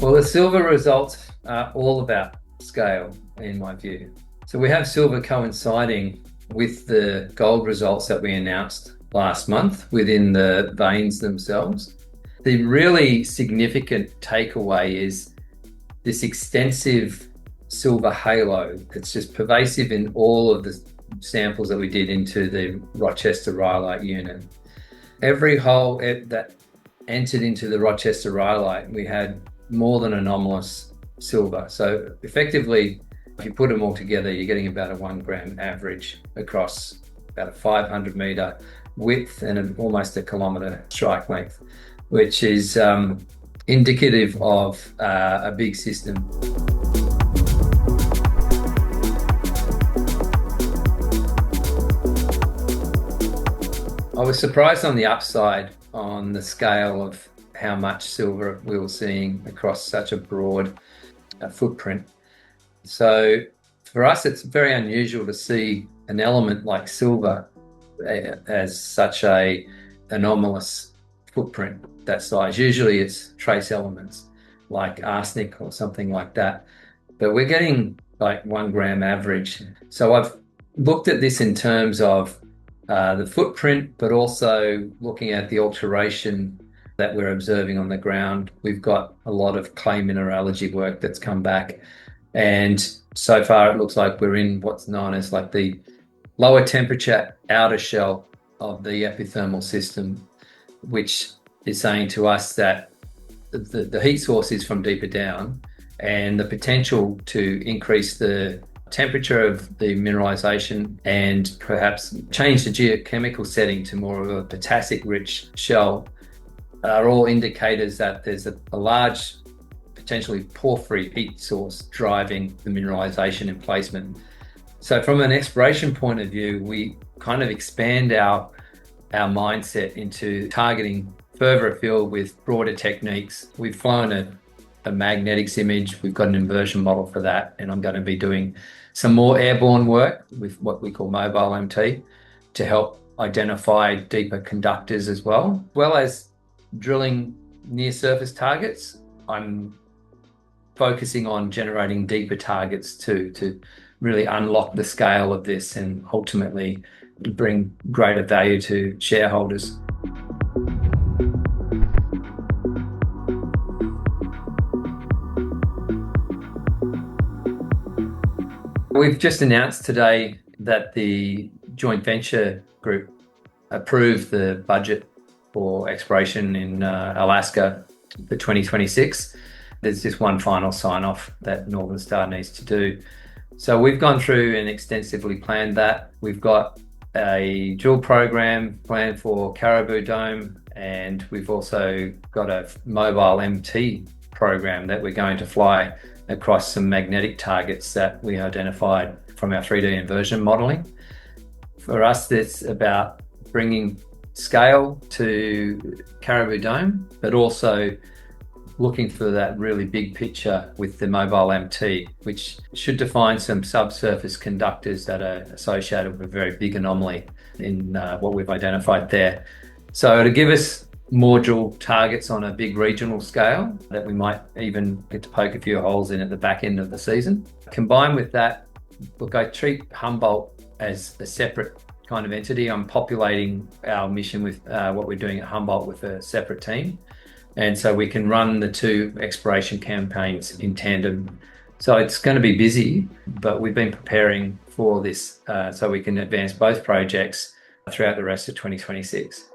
Well, the silver results are all about scale, in my view. So we have silver coinciding with the gold results that we announced last month within the veins themselves. The really significant takeaway is this extensive silver halo that's just pervasive in all of the samples that we did into the Rochester rhyolite unit. Every hole that entered into the Rochester rhyolite, we had more than anomalous silver. So effectively, if you put them all together, you're getting about a 1 gram average across about a 500 meter width and almost a kilometer strike length, which is indicative of a big system. I was surprised on the upside on the scale of how much silver we were seeing across such a broad footprint. So for us, it's very unusual to see an element like silver as such a anomalous footprint that size. Usually it's trace elements like arsenic or something like that, but we're getting like 1 gram average. So I've looked at this in terms of the footprint, but also looking at the alteration that we're observing on the ground. We've got a lot of clay mineralogy work that's come back, and so far it looks like we're in what's known as like the lower temperature outer shell of the epithermal system, which is saying to us that the heat source is from deeper down, and the potential to increase the temperature of the mineralization and perhaps change the geochemical setting to more of a potassic rich shell are all indicators that there's a large potentially porphyry heat source driving the mineralization and placement. So from an exploration point of view, we kind of expand our mindset into targeting further afield with broader techniques. We've flown a magnetics image. We've got an inversion model for that, and I'm going to be doing some more airborne work with what we call mobile MT to help identify deeper conductors as well as drilling near surface targets. I'm focusing on generating deeper targets too, to really unlock the scale of this and ultimately bring greater value to shareholders. We've just announced today that the joint venture group approved the budget for exploration in Alaska for 2026. There's just one final sign-off that Northern Star needs to do. So we've gone through and extensively planned that. We've got a drill program planned for Caribou Dome, and we've also got a mobile MT program that we're going to fly across some magnetic targets that we identified from our 3D inversion modeling. For us, it's about bringing scale to Caribou Dome, but also looking for that really big picture with the mobile MT, which should define some subsurface conductors that are associated with a very big anomaly in what we've identified there. So to give us more drill targets on a big regional scale that we might even get to poke a few holes in at the back end of the season. Combined with that, look, I treat Humboldt as a separate kind of entity. I'm populating our mission with what we're doing at Humboldt with a separate team. And so we can run the two exploration campaigns in tandem. So it's going to be busy, but we've been preparing for this so we can advance both projects throughout the rest of 2026.